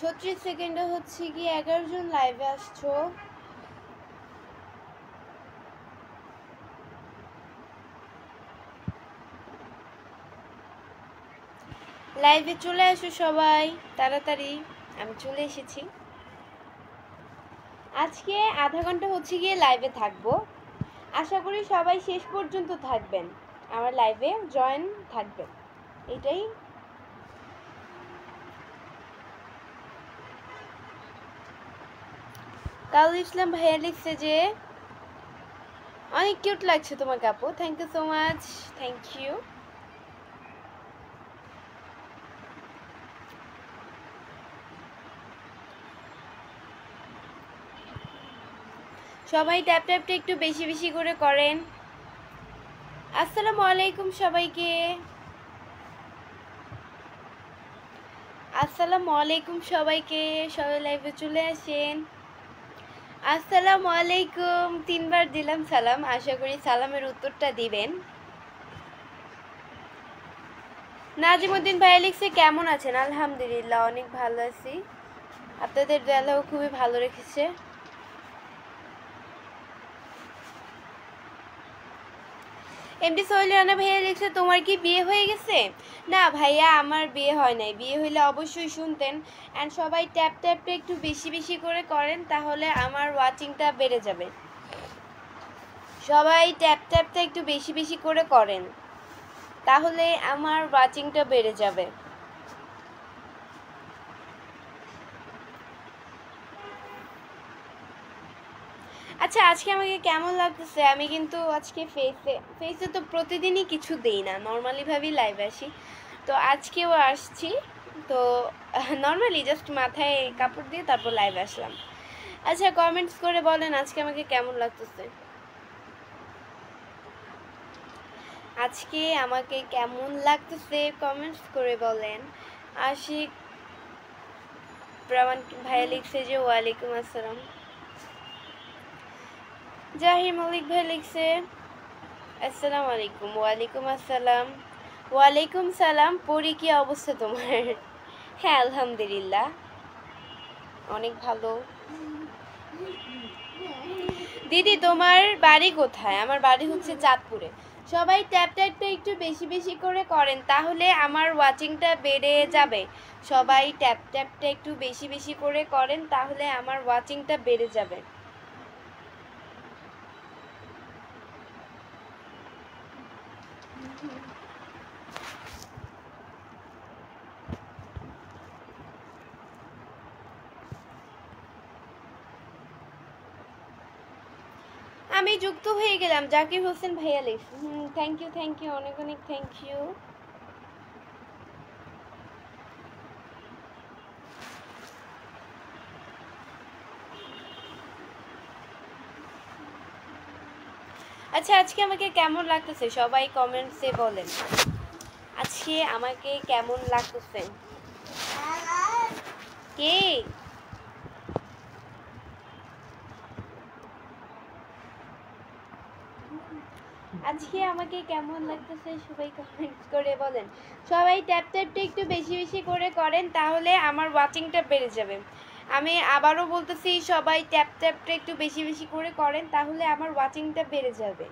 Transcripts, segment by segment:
36 সেকেন্ডে হচ্ছে কি 11 জন লাইভে আসছো। লাইভে চলে আসো সবাই তাড়াতাড়ি। আমি চলে এসেছি। আজকে আধা ঘন্টা হচ্ছে গিয়ে লাইভে থাকবো। আশা করি সবাই শেষ পর্যন্ত থাকবেন, আমার লাইভে জয়েন থাকবেন, এটাই। কাউল ইসলাম ভাইয়া লিখছে যে অনেক কিউট লাগছে তোমাকে আপু। Thank you so much, thank you. সবাই ট্যাপ ট্যাপটা একটু বেশি বেশি করে করেন। আসসালামু আলাইকুম সবাইকে, আসসালামু আলাইকুম সবাইকে। সবাই লাইভে চলে আসেন। আসসালামু আলাইকুম, 3বার দিলাম সালাম, আশা করি সালামের উত্তরটা দিবেন। নাজিমুদ্দিন ভাইয়া লিখছে কেমন আছেন? আলহামদুলিল্লাহ অনেক ভালো আছি, আপনাদের দয়ালু খুবই ভালো রেখেছে। এমডি সোহেল রানা ভাইয়া লিখছে তোমার কি বিয়ে হয়ে গেছে? না ভাইয়া, আমার বিয়ে হয় নাই। বিয়ে হইলে অবশ্যই শুনতেন। অ্যান্ড সবাই ট্যাপ ট্যাপটা একটু বেশি বেশি করে করেন, তাহলে আমার ওয়াচিংটা বেড়ে যাবে। সবাই ট্যাপ ট্যাপটা একটু বেশি বেশি করে করেন, তাহলে আমার ওয়াচিংটা বেড়ে যাবে। আচ্ছা, আজকে আমাকে কেমন লাগতেছে? আমি কিন্তু আজকে ফেসে তো প্রতিদিনই কিছু দেই না, নর্মালিভাবেই লাইভ আসি। তো আজকেও আসছি, তো নর্মালি জাস্ট মাথায় কাপড় দিয়ে তারপর লাইভ আসলাম। আচ্ছা, কমেন্টস করে বলেন আজকে আমাকে কেমন লাগতেছে। আজকে আমাকে কেমন লাগতেছে কমেন্টস করে বলেন। আশিক প্রমাণ ভাইয়া লিখছে যে ওয়ালাইকুম আসসালাম। জাহির মল্লিক ভাই লিখছে আসসালামু আলাইকুম। ওয়ালাইকুম আসসালাম। ওয়ালাইকুম সালাম। পরি, কি অবস্থা তোমার? হ্যাঁ আলহামদুলিল্লাহ অনেক ভালো। দিদি তোমার বাড়ি কোথায়? আমার বাড়ি হচ্ছে চাঁদপুরে। সবাই ট্যাপ ট্যাপটা একটু বেশি বেশি করে করেন, তাহলে আমার ওয়াচিংটা বেড়ে যাবে। সবাই ট্যাপ ট্যাপটা একটু বেশি বেশি করে করেন, তাহলে আমার ওয়াচিংটা বেড়ে যাবে। আমি যুক্ত হয়ে গেলাম। জাকির হোসেন ভাইয়া লিখছে। থ্যাংক ইউ, থ্যাংক ইউ, অনেক অনেক থ্যাংক ইউ। আচ্ছা, আজকে আমাকে কেমন লাগতেছে সবাই কমেন্টসে বলেন। আজকে আমাকে কেমন লাগতেছে? কে? আজকে আমাকে কেমন লাগতেছে সবাই কমেন্টস করে বলেন। সবাই ট্যাপ ট্যাপটা একটু বেশি বেশি করে করেন, তাহলে আমার ওয়াচিংটা বেড়ে যাবে। আমি আবারও বলতেছি, সবাই ট্যাপ ট্যাপটা একটু বেশি বেশি করে করেন, তাহলে আমার ওয়াচিংটা বেড়ে যাবে।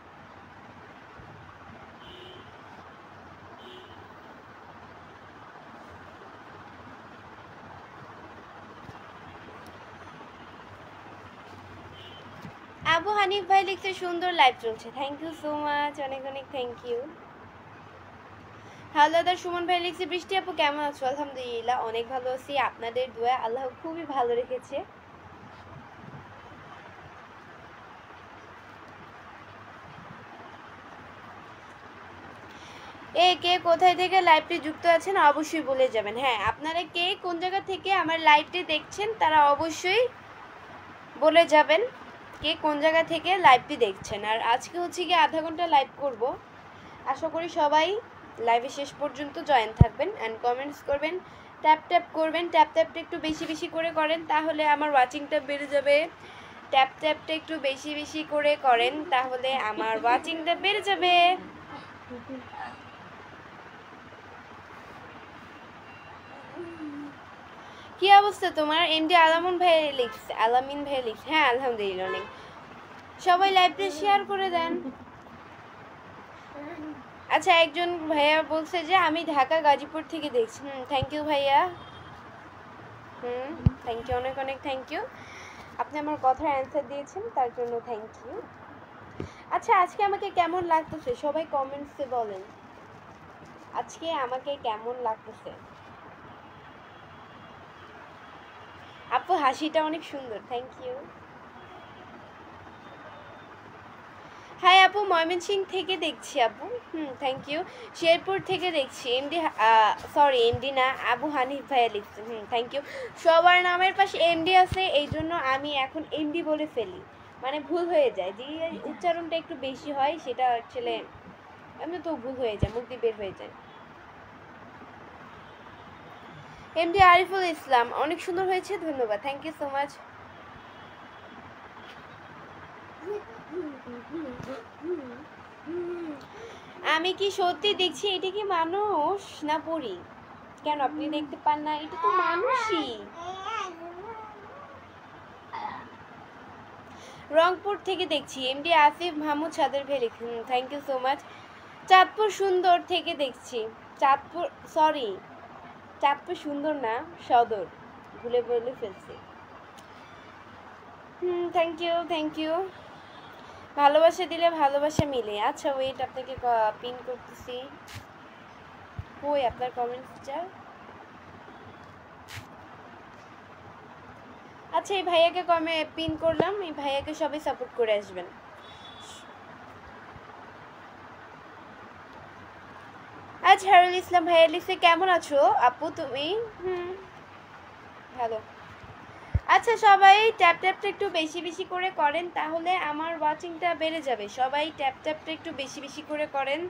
আবু হানিফ ভাই লিখছে সুন্দর লাইভ চলছে। থ্যাংক ইউ সো মাচ, অনেক অনেক থ্যাংক ইউ। হালদাদার সুমন ভাই লিখছে বৃষ্টি আপু কেমন আছো? আলহামদুলিল্লাহ অনেক ভালো আছি, আপনাদের দোয়া আল্লাহ খুবই ভালো রেখেছে। কে কোথায় থেকে লাইভটি যুক্ত আছেন অবশ্যই বলে যাবেন। হ্যাঁ, আপনারা কে কোন জায়গা থেকে আমার লাইভটি দেখছেন তারা অবশ্যই বলে যাবেন কে কোন জায়গা থেকে লাইভটি দেখছেন। আর আজকে হচ্ছে কি আধা ঘন্টা লাইভ করব, আশা করি সবাই লাইভে শেষ পর্যন্ত জয়েন থাকবেন অ্যান্ড কমেন্টস করবেন, ট্যাপ ট্যাপ করবেন। ট্যাপ ট্যাপটা একটু বেশি বেশি করে করেন, তাহলে আমার ওয়াচিংটা বেড়ে যাবে। ট্যাপ ট্যাপটা একটু বেশি বেশি করে করেন, তাহলে আমার ওয়াচিংটা বেড়ে যাবে। কি অবস্থা তোমার? এমডি আলামিন ভাই লিখছে, আলামিন ভাই লিখছে। হ্যাঁ আলহামদুলিল্লাহ অনেক। সবাই লাইভটা শেয়ার করে দেন। আচ্ছা একজন ভাইয়া বলছে যে আমি ঢাকা গাজীপুর থেকে দেখছি। থ্যাংক ইউ ভাইয়া। থ্যাংক ইউ, অনেক অনেক থ্যাংক ইউ। আপনি আমার কথার অ্যান্সার দিয়েছেন তার জন্য থ্যাংক ইউ। আচ্ছা আজকে আমাকে কেমন লাগতেছে সবাই কমেন্টসে বলেন, আজকে আমাকে কেমন লাগতেছে? আপু হাসিটা অনেক সুন্দর, থ্যাংক ইউ। হাই আপু, ময়মনসিংহ থেকে দেখছি আপু। Thank you. শেরপুর থেকে দেখছি। এমডি সরি এমডি না, আবু হানিফ ভাইয়া লিখছেন। Thank you. সবার নামের পাশে এমডি আছে এই জন্য আমি এখন এমডি বলে ফেলি, মানে ভুল হয়ে যায়, যে উচ্চারণটা একটু বেশি হয় সেটা আসলে আমি তো ভুল হয়ে যায়, মুখ দিয়ে বের হয়ে যায়। এমডি আরিফুল ইসলাম, অনেক সুন্দর হয়েছে, ধন্যবাদ, থ্যাংক ইউ সো মাচ। আমি কি সত্যি দেখছি? এটা কি মানুষ না পরি? কেন আপনি দেখতে পান না? এটা তো মানুষই। রংপুর থেকে দেখছি। এমডি আসিফ মাহমুদ সাদের ভেলি, thank you so much. Chandpur সুন্দর থেকে দেখছি। চাঁদপুর সরি চাঁদপুর সুন্দর না, সদর, ভুলে বলে ফেলছি। Thank you thank you. ভালোবাসা দিলে ভালোবাসা মিলে। আচ্ছা ওয়েট, আপনাকে পিন করতেছি। কই আপনার কমেন্টসটা? আচ্ছা এই ভাইয়াকে পিন করলাম, এই ভাইয়াকে সবাই সাপোর্ট করে আসবেন। আচ্ছা হারুল ইসলাম ভাইয়া লিখছে কেমন আছো আপু তুমি? ভালো। আচ্ছা সবাই ট্যাপ ট্যাপটা একটু বেশি বেশি করে করেন, তাহলে আমার ওয়াচিংটা বেড়ে যাবে। সবাই ট্যাপ ট্যাপটা একটু বেশি বেশি করে করেন,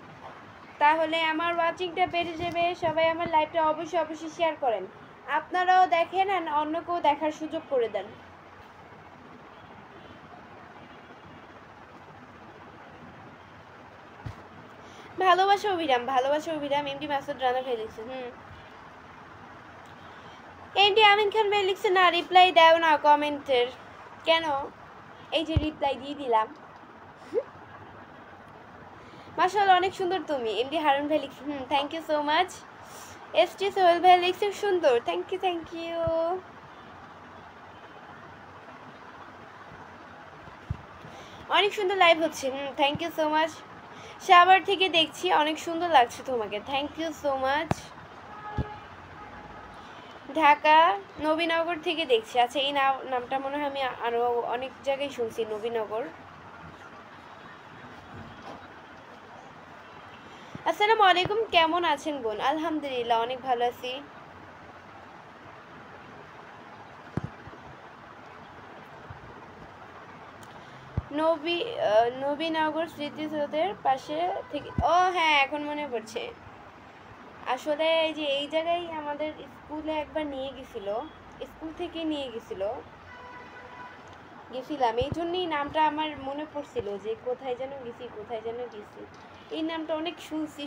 তাহলে আমার ওয়াচিংটা বেড়ে যাবে। সবাই আমার লাইভটা অবশ্যই অবশ্যই শেয়ার করেন, আপনারাও দেখেন আর অন্যকেও দেখার সুযোগ করে দেন। ভালোবাসা অভিরাম, ভালোবাসা অভিরাম। এমডি মাসুদ রানা ভাই লিখছে। এমডি আমিন খান ভাই লিখছে না রিপ্লাই দাও না কমেন্টের। কেন? এই যে রিপ্লাই দিয়ে দিলাম। মাশাআল্লাহ অনেক সুন্দর তুমি। এমডি হারুন ভাই লিখছে। Thank you so much. ST Sohel ভাই লিখছে সুন্দর, থ্যাংক ইউ থ্যাংক ইউ। অনেক সুন্দর লাইভ হচ্ছে। Thank you so much. Savar থেকে দেখছি, অনেক সুন্দর লাগছে তোমাকে, thank you so much. Dhaka Nabinagar থেকে দেখছি। আচ্ছা এই নামটা মনে হয় আমি আরও অনেক জায়গায় শুনছি, নবীনগর। আসসালামু আলাইকুম, কেমন আছেন বোন? আলহামদুলিল্লাহ অনেক ভালো আছি। নবীনগর স্মৃতিসৌধের পাশে থেকে। ও হ্যাঁ এখন মনে পড়ছে। আসলে এই যে এই জায়গায় আমাদের স্কুলে একবার নিয়ে গেছিল, স্কুল থেকে নিয়ে গেছিলাম, এই জন্যই নামটা আমার মনে পড়ছিল যে কোথায় যেন গেছি কোথায় যেন গেছি। এই নামটা অনেক শুনছি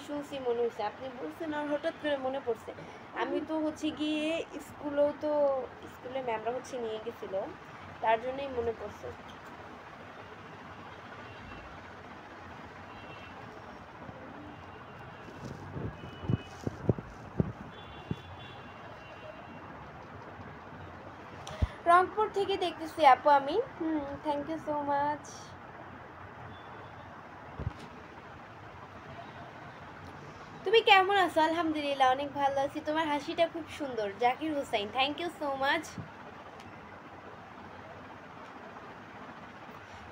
মনে হচ্ছে, আপনি বলছেন আর হঠাৎ করে মনে পড়ছে। আমি তো হচ্ছে গিয়ে স্কুলে ম্যামরা হচ্ছে নিয়ে গেছিল, তার জন্যই মনে পড়ছে। রংপুর থেকে দেখতেছি আপু আমি। Thank you so much. তুমি কেমন আছো? আলহামদুলিল্লাহ অনেক ভালো আছি। তোমার হাসিটা খুব সুন্দর। Zakir Hossain, thank you so much.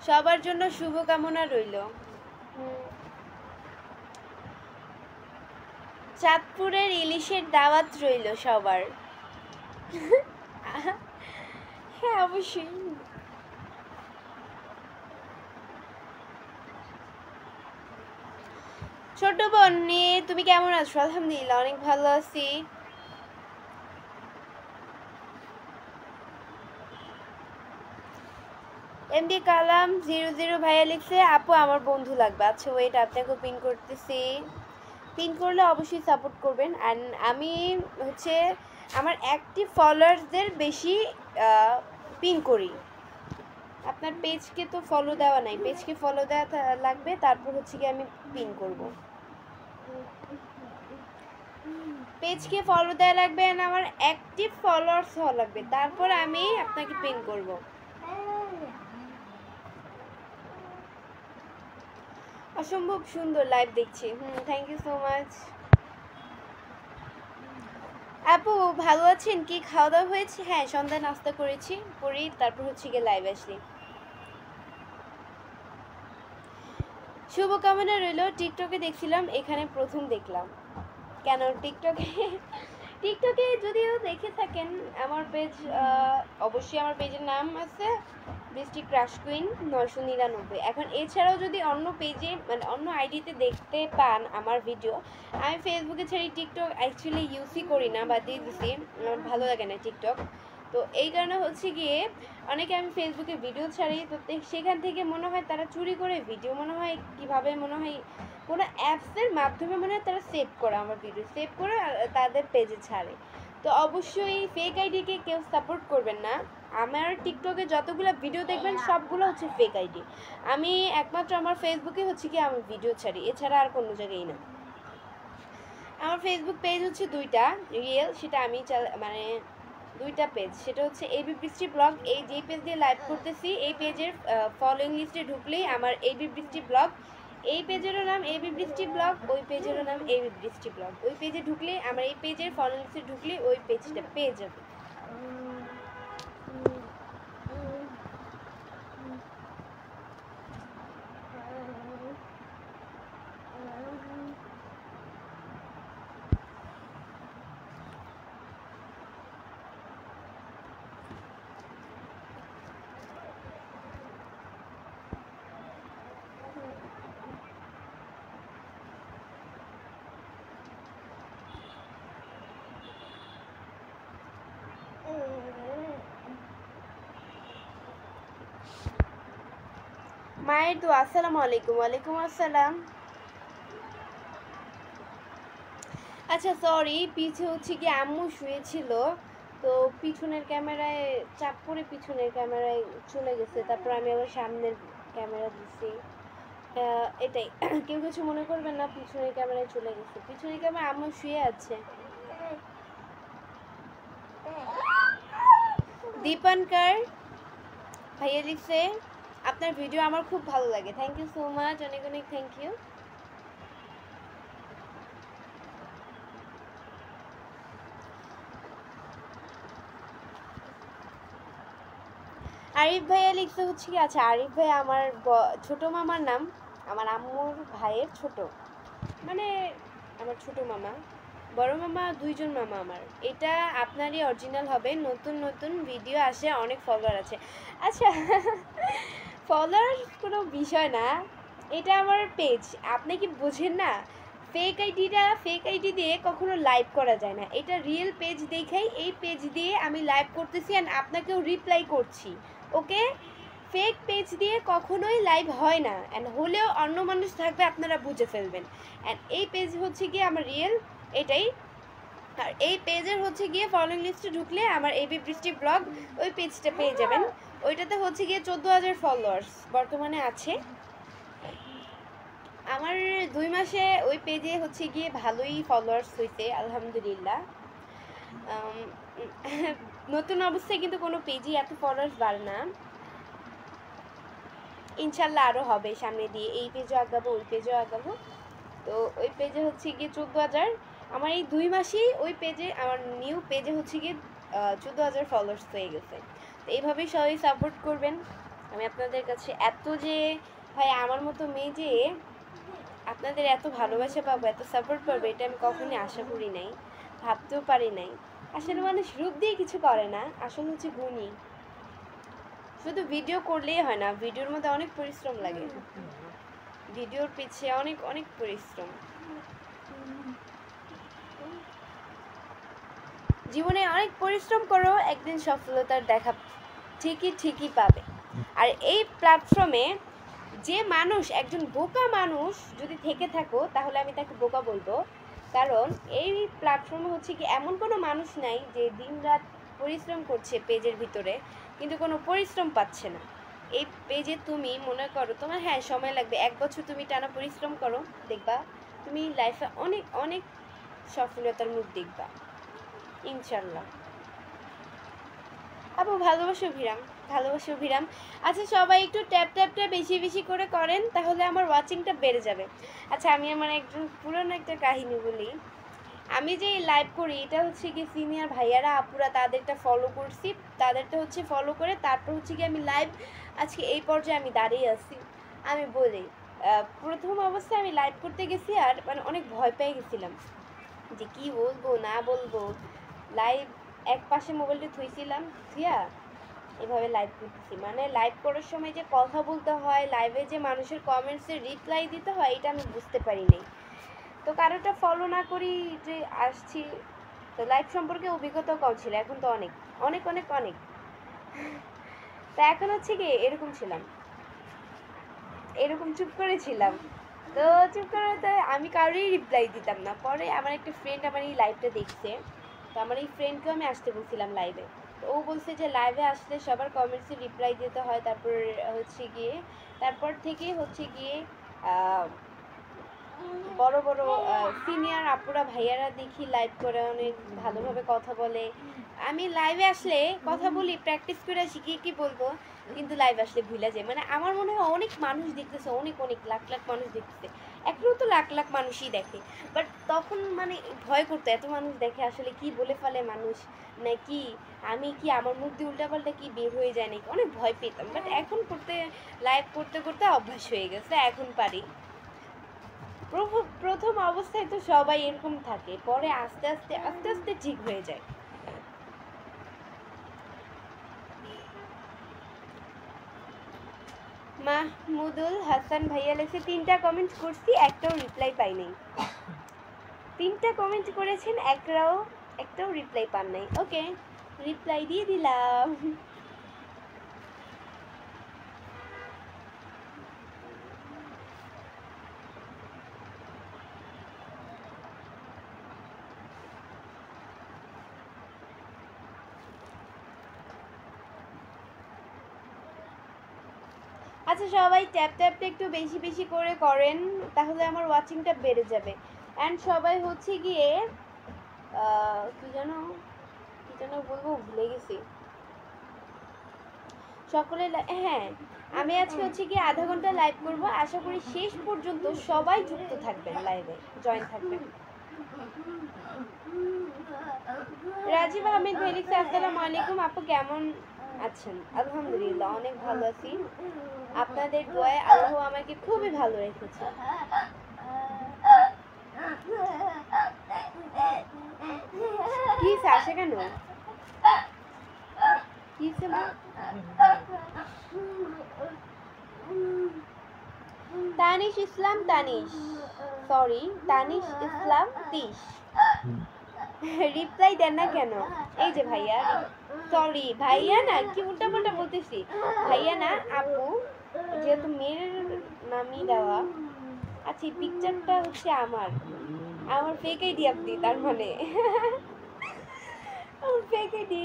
সবার জন্য শুভকামনা রইল। চাঁদপুরের ইলিশের দাওয়াত রইল সবার। হ্যাঁ অবশ্যই। ছোট বোন নিয়ে তুমি কেমন আছো? আলহামদুলিল্লাহ অনেক ভালো আছি। এমডি কালাম 00 ভাইয়া লিখছে আপু আমার বন্ধু লাগবে। আচ্ছা ওয়েট, আপনাকে পিন করতেছি। পিন করলে অবশ্যই সাপোর্ট করবেন। আর আমি হচ্ছে আমার অ্যাক্টিভ ফলোয়ার্সদের বেশি পিন করি। আপনার পেজকে তো ফলো দেওয়া নাই, পেজকে ফলো দেওয়া লাগবে, তারপর হচ্ছে কি আমি পিন করব। পেজকে ফলো দেওয়া লাগবে আর আমার অ্যাক্টিভ ফলোয়ার্স হওয়া লাগবে, তারপর আমি আপনাকে পিন করব। অসম্ভব সুন্দর লাইভ দেখছি। Thank you so much. আপু ভালো আছেন? কি খাওয়া দাওয়া হয়েছে? হ্যাঁ, সন্ধ্যায় নাস্তা করেছি, তারপর হচ্ছে গিয়ে লাইভ আসলি। শুভকামনা রইল। টিকটকে দেখছিলাম, এখানে প্রথম দেখলাম। কেন টিকটকে যদিও দেখে থাকেন আমার পেজ, অবশ্যই আমার পেজের নাম আছে বৃষ্টি ক্রাশ কুইন 999। এখন এছাড়াও যদি অন্য পেজে মানে অন্য আইডিতে দেখতে পান আমার ভিডিও, আমি ফেসবুকে ছাড়ি, টিকটক অ্যাকচুয়ালি ইউজই করি না বা দিয়ে দিছি, আমার ভালো লাগে না টিকটক। তো এই কারণে হচ্ছে গিয়ে অনেকে আমি ফেসবুকে ভিডিও ছাড়ি, তো সেখান থেকে মনে হয় তারা চুরি করে ভিডিও, মনে হয় কীভাবে, মনে হয় কোনো অ্যাপসের মাধ্যমে মনে হয় তারা সেভ করে আমার ভিডিও, সেভ করে তাদের পেজে ছাড়ে। তো অবশ্যই ফেক আইডিকে কেউ সাপোর্ট করবেন না। আমার টিকটকে যতগুলো ভিডিও দেখবেন সবগুলো হচ্ছে ফেক আইডি। আমি একমাত্র আমার ফেসবুকে হচ্ছে কি আমি ভিডিও ছাড়ি, এছাড়া আর কোনো জায়গায় না। আমার ফেসবুক পেজ হচ্ছে দুইটা রিয়েল, সেটা আমি মানে দুইটা পেজ, সেটা হচ্ছে এবি বৃষ্টি ব্লগ। এই যেই পেজ দিয়ে লাইভ করতেছি এই পেজের ফলোইং লিস্টে ঢুকলেই আমার এবি বৃষ্টি ব্লগ, এই পেজেরও নাম এবি বৃষ্টি ব্লগ, ওই পেজেরও নাম এবি বৃষ্টি ব্লগ। ওই পেজে ঢুকলে আমার এই পেজের ফলোইং লিস্টে ঢুকলে ওই পেজটা পেয়ে যাবে। মায়ের দোয়া। আসসালামু আলাইকুম। ওয়ালাইকুম আসসালাম। আচ্ছা সরি, পিছে হচ্ছে কি আম্মু শুয়েছিল, তো পিছনের ক্যামেরায় চাপ করে পিছনের ক্যামেরায় চলে গেছে, তারপর আমি আবার সামনের ক্যামেরা দিছি। এটাই, কেউ কিছু মনে করবেন না, পিছনের ক্যামেরায় চলে গেছে, পিছনের ক্যামেরা আম্মু শুয়ে আছে। দীপনকার ভাইয়া লিখছে আপনার ভিডিও আমার খুব ভালো লাগে। থ্যাংক ইউ সো মাচ, অনেক অনেক থ্যাংক ইউ। আরিফ ভাইয়া লিখতে হচ্ছে কি, আচ্ছা আরিফ ভাই আমার ছোট মামার নাম, আমার আম্মুর ভাইয়ের ছোট, মানে আমার ছোট মামা, বড় মামা, দুইজন মামা আমার। এটা আপনারই অরিজিনাল হবে, নতুন নতুন ভিডিও আসে, অনেক ফলোয়ার আছে। আচ্ছা ফলোয়ার কোনো বিষয় না, এটা আমার পেজ, আপনি কি বোঝেন না? ফেক আইডি দিয়ে কখনো লাইভ করা যায় না, এটা রিয়েল পেজ দেখেই এই পেজ দিয়ে আমি লাইভ করতেছি অ্যান্ড আপনাকেও রিপ্লাই করছি, ওকে? ফেক পেজ দিয়ে কখনোই লাইভ হয় না, অ্যান্ড হলেও অন্য মানুষ থাকবে আপনারা বুঝে ফেলবেন। অ্যান্ড এই পেজ হচ্ছে গিয়ে আমার রিয়েল, এটাই। আর এই পেজের হচ্ছে গিয়ে ফলোইং লিস্টে ঢুকলে আমার এবি বৃষ্টি ব্লগ ওই পেজটা পেয়ে যাবেন। ওইটাতে হচ্ছে গিয়ে 14,000 ফলোয়ার্স বর্তমানে আছে। আমার 2 মাসে ওই পেজে হচ্ছে গিয়ে ভালোই ফলোয়ার্স হয়েছে আলহামদুলিল্লাহ। নতুন অবস্থায় কিন্তু কোনো পেজই এত ফলোয়ার্স বাড়ে না, ইনশাল্লাহ আরও হবে সামনে দিয়ে, এই পেজও আগাবো ওই পেজও আগাবো। তো ওই পেজে হচ্ছে গিয়ে 14,000, আমার এই 2 মাসেই ওই পেজে, আমার নিউ পেজে হচ্ছে গিয়ে 14,000 ফলোয়ার্স হয়ে গেছে। তো এইভাবেই সবাই সাপোর্ট করবেন। আমি আপনাদের কাছে এত যে ভাই আমার মতো মেয়ে যে আপনাদের এত ভালোবাসা পাবো, এত সাপোর্ট পাবো, এটা আমি কখনোই আশা করি নাই, ভাবতেও পারি নাই। আসলে মানুষ রূপ দিয়ে কিছু করে না, আসলে হচ্ছে গুণী। শুধু ভিডিও করলেই হয় না, ভিডিওর মধ্যে অনেক পরিশ্রম লাগে, ভিডিওর পিছে অনেক অনেক পরিশ্রম। জীবনে অনেক পরিশ্রম করো, একদিন সফলতার দেখা ঠিকই পাবে। আর এই প্ল্যাটফর্মে যে মানুষ, একজন বোকা মানুষ যদি থেকে থাকো, তাহলে আমি তাকে বোকা বলবো। কারণ এই প্ল্যাটফর্মে হচ্ছে কি এমন কোনো মানুষ নাই যে দিনরাত পরিশ্রম করছে পেজের ভিতরে কিন্তু কোনো পরিশ্রম পাচ্ছে না। এই পেজে তুমি মনে করো তোমার হ্যাঁ সময় লাগবে, 1 বছর তুমি টানা পরিশ্রম করো, দেখবা তুমি লাইফে অনেক অনেক সফলতার মুখ দেখবা ইনশাল্লাহ। আপু ভালোবাসো অভিরাম, ভালোবাসো অভিরাম। আচ্ছা সবাই একটু ট্যাপটা বেশি বেশি করে করেন, তাহলে আমার ওয়াচিংটা বেড়ে যাবে। আচ্ছা আমি আমার একজন পুরনো একটা কাহিনী বলি। আমি যে লাইভ করি এটা হচ্ছে কি সিনিয়র ভাইয়ারা আপুরা তাদেরটা ফলো করছি, তাদেরটা হচ্ছে ফলো করে তারপর হচ্ছে কি আমি লাইভ আজকে এই পর্যায়ে আমি দাঁড়িয়ে আছি। আমি বলি প্রথম অবস্থায় আমি লাইভ করতে গেছি আর মানে অনেক ভয় পেয়ে গেছিলাম যে কি বলবো না বলবো। লাইভ এক পাশে মোবাইলটা থুইছিলাম, থুইয়া এভাবে লাইভ করতেছি। মানে লাইভ করার সময় যে কথা বলতে হয়, লাইভে যে মানুষের কমেন্টসের রিপ্লাই দিতে হয় এটা আমি বুঝতে পারিনি। তো কারোটা ফলো না করি যে আসছি, তো লাইভ সম্পর্কে অভিজ্ঞতাও কম ছিল, এখন তো অনেক অনেক অনেক অনেক। তা এখন হচ্ছে কি এরকম ছিলাম, এরকম চুপ করেছিলাম। তো চুপ করে তো আমি কারোরই রিপ্লাই দিতাম না। পরে আমার একটা ফ্রেন্ড আমার এই লাইভটা দেখছে, তো আমার এই ফ্রেন্ডকেও আমি আসতে বলছিলাম লাইভে। তো ও বলছে যে লাইভে আসলে সবার কমেন্টসে রিপ্লাই দিতে হয়, তারপর হচ্ছে গিয়ে তারপর থেকে হচ্ছে গিয়ে বড় বড় সিনিয়র আপুরা ভাইয়ারা দেখি লাইভ করে অনেক ভালোভাবে কথা বলে। আমি লাইভে আসলে কথা বলি, প্র্যাকটিস করে শিখি কি বলবো, কিন্তু লাইভ আসলে ভুলে যায়। মানে আমার মনে হয় অনেক মানুষ দেখতেছে, অনেক অনেক লাখ লাখ মানুষ দেখতেছে, এখনও তো লাখ লাখ মানুষই দেখে। বাট তখন মানে ভয় করতো, এত মানুষ দেখে আসলে কি বলে ফেলে মানুষ, নাকি আমি কি আমার মুখ দিয়ে উল্টাপাল্টা কি বের হয়ে যায় নাকি, অনেক ভয় পেতাম। বাট এখন করতে লাইভ করতে করতে অভ্যাস হয়ে গেছে, এখন পারি। প্রথম অবস্থায় তো সবাই এরকম থাকে, পরে আস্তে আস্তে আস্তে আস্তে ঠিক হয়ে যায়। মাহমুদুল হাসান ভাইয়া লেখে 3টা কমেন্ট করছি, একটাও রিপ্লাই পাই নাই। 3টা কমেন্ট করেছেন, একটাও রিপ্লাই পান নাই। ওকে, রিপ্লাই দিয়ে দিলাম। আচ্ছা সবাই ট্যাপটা একটু বেশি বেশি করে করেন, তাহলে আমার ওয়াচিংটা বেড়ে যাবে। অ্যান্ড সবাই হচ্ছে গিয়ে কি যেন বলবো ভুলে গেছি। সকলে হ্যাঁ আমি আজকে হচ্ছে কি আধা ঘন্টা লাইভ করব, আশা করি শেষ পর্যন্ত সবাই যুক্ত থাকবেন, লাইভে জয়েন থাকবেন। রাজীব আহমেদ ভাই লিখছে আসসালামু আলাইকুম আপু, কেমন আছেন? আলহামদুলিল্লাহ অনেক ভালো আছি, আপনাদের দোয়ায় আল্লাহ আমাকে খুবই ভালো রেখেছে। কি আসে কেন কি তানিশ ইসলাম, তানিশ ইসলাম 30 রিপ্লাই দেন না কেন? এই যে ভাইয়া, সরি ভাইয়া না, কি উল্টাপাল্টা বলতেছি, ভাইয়া না আপু, যেহেতু মেয়ের নামই দেওয়া। আচ্ছা এই পিকচারটা হচ্ছে আমার ফেক আইডি আপনি, তার মানে ফেক আইডি।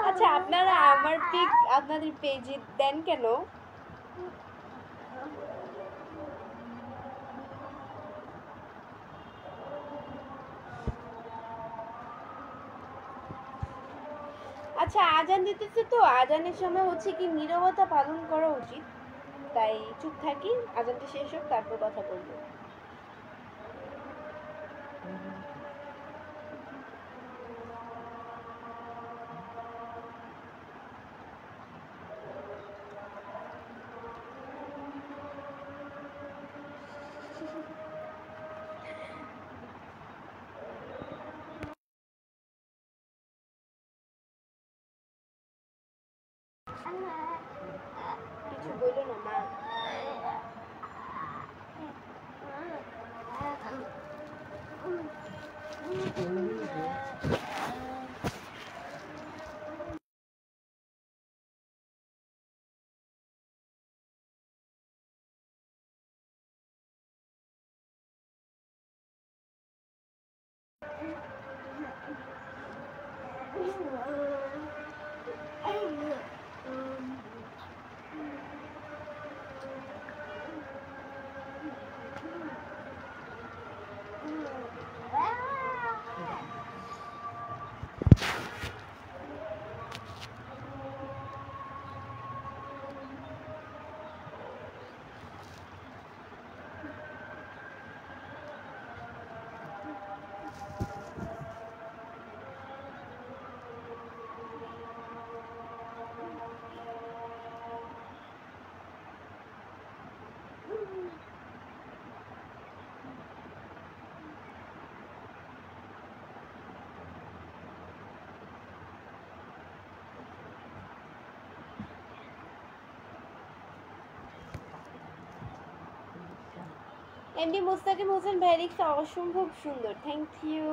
আচ্ছা আপনারা আমার পিক আপনাদের পেজে দেন কেন? আচ্ছা আজান দিতেছে, তো আজানের সময় হচ্ছে কি নীরবতা পালন করা উচিত, তাই চুপ থাকি, আজানটা শেষ হোক তারপর কথা বলবো। কিছু বললো না মা? এমডি মুস্তাকিম হোসেন ভাই লিখছে অসম্ভব সুন্দর, থ্যাংক ইউ।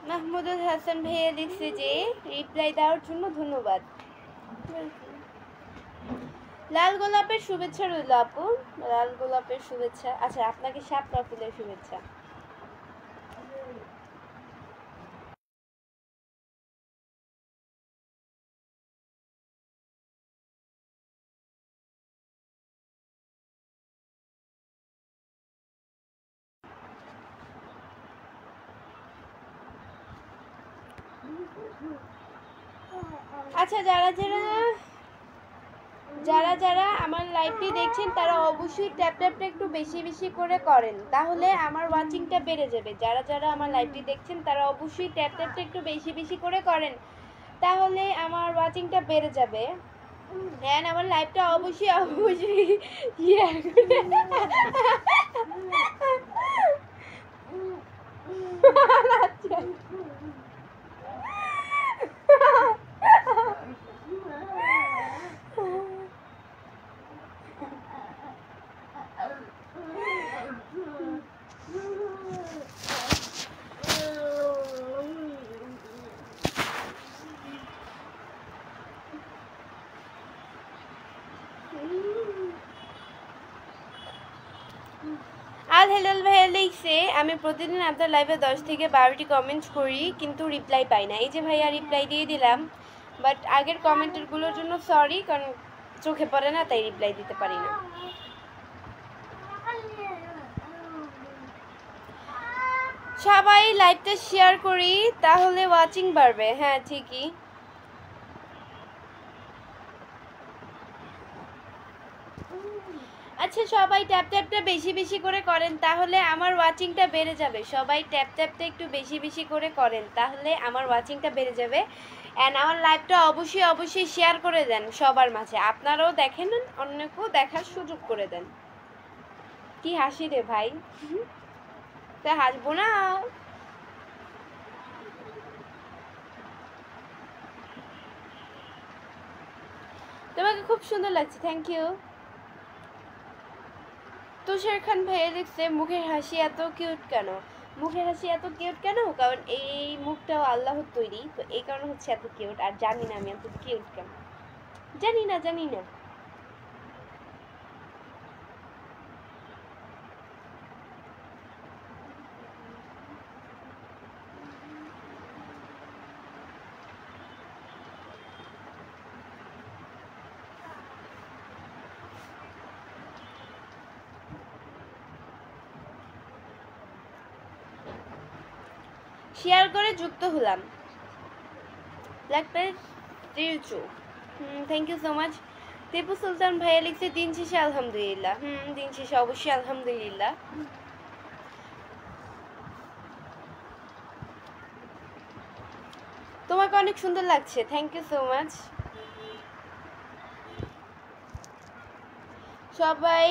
মাহমুদুল হাসান ভাইয়া লিখছে যে রিপ্লাই দেওয়ার জন্য ধন্যবাদ। লাল গোলাপের শুভেচ্ছা রইল আপু, লাল গোলাপের শুভেচ্ছা। আচ্ছা, আপনাকে শাপলা ফুলের শুভেচ্ছা। আচ্ছা, যারা যারা আমার লাইভটি দেখছেন তারা অবশ্যই ট্যাপটা একটু বেশি বেশি করে করেন, তাহলে আমার ওয়াচিংটা বেড়ে যাবে। যারা আমার লাইভটি দেখছেন তারা অবশ্যই ট্যাপটা একটু বেশি বেশি করে করেন, তাহলে আমার ওয়াচিংটা বেড়ে যাবে। হ্যাঁ, আমার লাইভটা অবশ্যই শেয়ার করে আল হেলাল ভাইয়া লিখছে আমি প্রতিদিন আপনার লাইভে 10 থেকে 12টি কমেন্ট করি কিন্তু রিপ্লাই পাই না। এই যে ভাইয়া রিপ্লাই দিয়ে দিলাম, বাট আগের কমেন্টেরগুলোর জন্য সরি, কারণ চোখে পড়ে না তাই রিপ্লাই দিতে পারি না। সবাই লাইভটা শেয়ার করি তাহলে ওয়াচিং বাড়বে। হ্যাঁ, ঠিকই। আচ্ছা, সবাই ট্যাপটা বেশি বেশি করে করেন তাহলে আমার ওয়াচিংটা বেড়ে যাবে। সবাই ট্যাপটা একটু বেশি বেশি করে করেন তাহলে আমার ওয়াচিংটা বেড়ে যাবে। অ্যান্ড আমার লাইভটা অবশ্যই শেয়ার করে দেন সবার মাঝে, আপনারাও দেখেন, অন্যকেও দেখার সুযোগ করে দেন। কি হাসি রে ভাই, তা হাসবো না? তোমাকে খুব সুন্দর লাগছে, থ্যাংক ইউ। তুষার খান ভাইয়া দেখছে মুখের হাসি এত কিউট কেন? মুখের হাসি এত কিউট কেন? কারণ এই মুখটাও আল্লাহর তৈরি, তো এই কারণে হচ্ছে এত কিউট। আর জানি না আমি এত কিউট কেন, জানি না। শেয়ার করে যুক্ত হলাম। ব্ল্যাক প্যান্ট রিলচু, thank you so much. Tipu Sultan ভাইয়া লিখছে দিন শেষে আলহামদুলিল্লাহ। দিন শেষে অবশ্যই আলহামদুলিল্লাহ। তোমাকে অনেক সুন্দর লাগছে, থ্যাংক ইউ সো মাচ। সবাই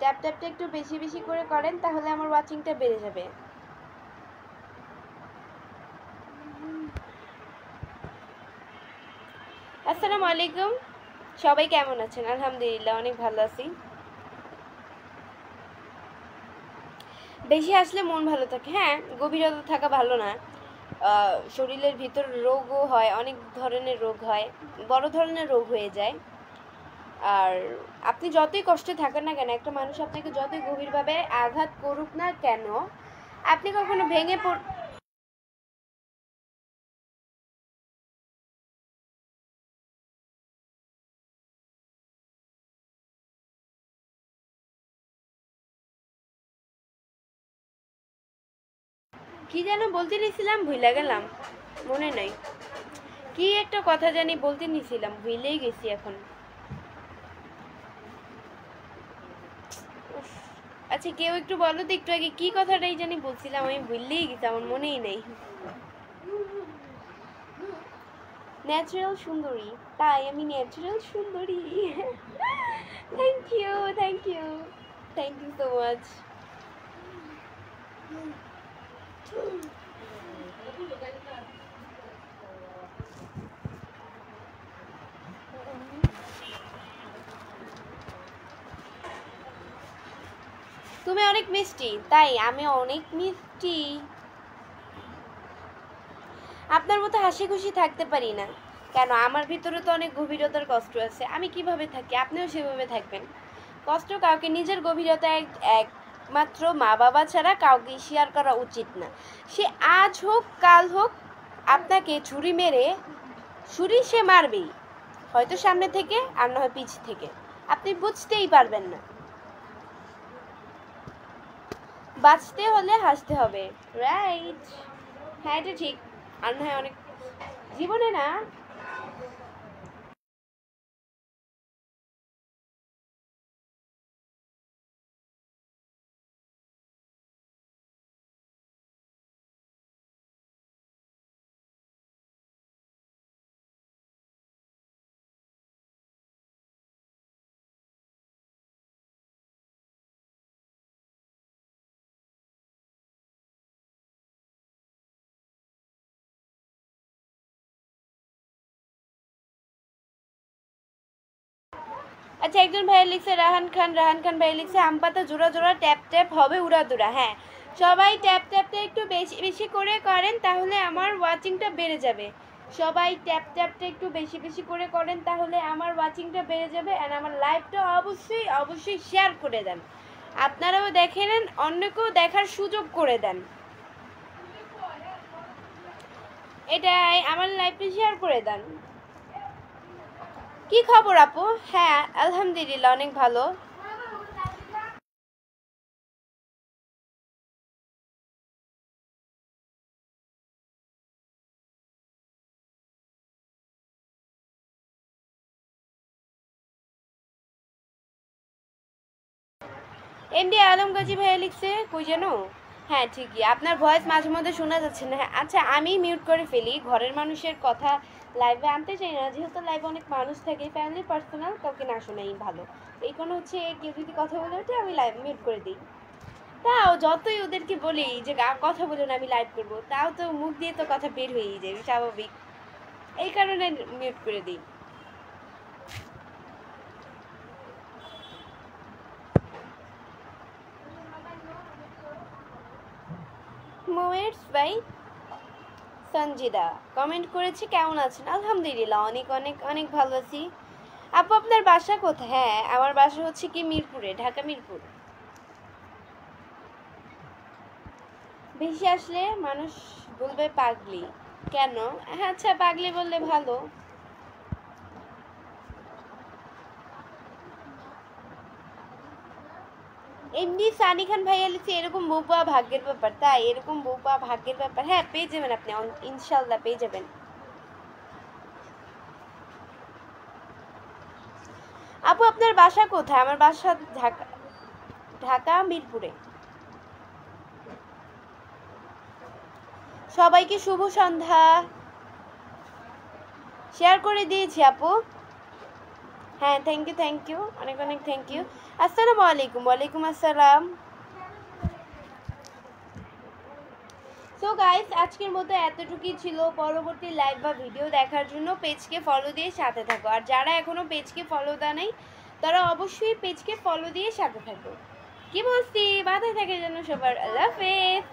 ট্যাপটা একটু বেশি বেশি করে করেন তাহলে আমার ওয়াচিংটা বেড়ে যাবে। আসসালামু আলাইকুম, সবাই কেমন আছেন? আলহামদুলিল্লাহ অনেক ভালো আছি। বেশি আসলে মন ভালো থাকে। হ্যাঁ, গভীরতা থাকা ভালো না, শরীরের ভিতর রোগও হয়, অনেক ধরনের রোগ হয়, বড় ধরনের রোগ হয়ে যায়। আর আপনি যতই কষ্টে থাকেন না কেন, একটা মানুষ আপনাকে যতই গভীরভাবে আঘাত করুক না কেন, আপনি কখনো ভেঙে কি যেন বলতে নিছিলাম ভুলে গেলাম, মনে নাই। কি একটা কথা জানি বলতে নিছিলাম, ভুলেই গেছি এখন। আচ্ছা কেউ একটু বলো তো, একটু আগে কি কথাটাই জানি বলছিলাম, আমি ভুললেই গেছি, আমার মনেই নেই। ন্যাচারাল সুন্দরী, তাই আমি ন্যাচারাল সুন্দরী। Thank you, thank you, thank you so much. তুমি অনেক মিষ্টি, তাই আমি অনেক মিষ্টি। আপনার মতো হাসি খুশি থাকতে পারি না কেন? আমার ভিতরে তো অনেক গভীরতার কষ্ট আছে, আমি কিভাবে থাকি, আপনিও সেভাবে থাকবেন। কষ্ট কাউকে, নিজের গভীরতা একমাত্র মা বাবা ছাড়া কাউকে শেয়ার করা উচিত না। সে আজ হোক কাল হোক আপনাকে ছুরি মেরে, ছুরি সে মারবেই, হয়তো সামনে থেকে আর না হয় পিছ থেকে, আপনি বুঝতেই পারবেন না। বাঁচতে হলে হাসতে হবে, রাইট? হ্যাঁ এটা ঠিক। আর না হয় অনেক জীবনে না, আচ্ছা একজন ভাই লিখছে রাহান খান ভাই লিখছে আম পাতা জোড়া জোড়া ট্যাপ ট্যাপ হবে উড়াদুরা। হ্যাঁ সবাই ট্যাপ ট্যাপটা একটু বেশি বেশি করে করেন, তাহলে আমার ওয়াচিংটা বেড়ে যাবে। সবাই ট্যাপ ট্যাপটা একটু বেশি বেশি করে করেন, তাহলে আমার ওয়াচিংটা বেড়ে যাবে। অ্যান্ড আমার লাইভটা অবশ্যই অবশ্যই শেয়ার করে দেন, আপনারাও দেখে নেন, অন্যকেও দেখার সুযোগ করে দেন। এটাই আমার লাইভটা শেয়ার করে দেন। কি খবর আপু? হ্যাঁ আলহামদুলিল্লাহ অনেক ভালো। এমডি আলমগাজী ভাইয়া লিখছে কই যেন। হ্যাঁ ঠিকই, আপনার ভয়েস মাঝে মধ্যে শোনা যাচ্ছে না। হ্যাঁ আচ্ছা আমি মিউট করে ফেলি, ঘরের মানুষের কথা লাইভে আনতে চাই না, যেহেতু লাইভে অনেক মানুষ থাকে, ফ্যামিলি পার্সোনাল কাউকে না শোনাই ভালো। এই কোনো হচ্ছে কেউ যদি কথা বলে ওঠে আমি লাইভ মিউট করে দিই। তাও যতই ওদেরকে বলি যে কথা বলুন আমি লাইভ করবো, তাও তো মুখ দিয়ে তো কথা বের হয়েই যায় স্বাভাবিক, এই কারণে মিউট করে দিই। মোয়েটস ভাই সঞ্জিদা কমেন্ট করেছে কেমন আছেন? আলহামদুলিল্লাহ অনেক অনেক অনেক ভালো আছি। আপু আপনার বাসা কোথায়? হ্যাঁ আমার বাসা হচ্ছে কি মিরপুরে, ঢাকা মিরপুর। বেশি আসলে মানুষ বলবে পাগলি। কেন? হ্যাঁ আচ্ছা পাগলি বললে ভালো। এমনি সানি খান ভাইয়া লিখছে এরকম বউ পাওয়া ভাগ্যের ব্যাপার। তাই এরকম বউ পাওয়া ভাগ্যের ব্যাপার, হ্যাঁ পেয়ে যাবেন আপনি, ইনশাল্লাহ পেয়ে যাবেন। আপু আপনার বাসা কোথায়? আমার বাসা ঢাকা, ঢাকা মিরপুরে। সবাইকে শুভ সন্ধ্যা, শেয়ার করে দিয়েছি আপু। হ্যাঁ থ্যাংক ইউ অনেক অনেক থ্যাংক ইউ। আসসালামু আলাইকুম। ওয়ালাইকুম আসসালাম। সো গাইস আজকের মতো এতটুকুই ছিল। পরবর্তী লাইভ বা ভিডিও দেখার জন্য পেজকে ফলো দিয়ে সাথে থাকো, আর যারা এখনও পেজকে ফলো দেয় নাই তারা অবশ্যই পেজকে ফলো দিয়ে সাথে থাকো। কি বলছি, মাথায় থাকে যেন সবার। আল্লাহ হাফেজ।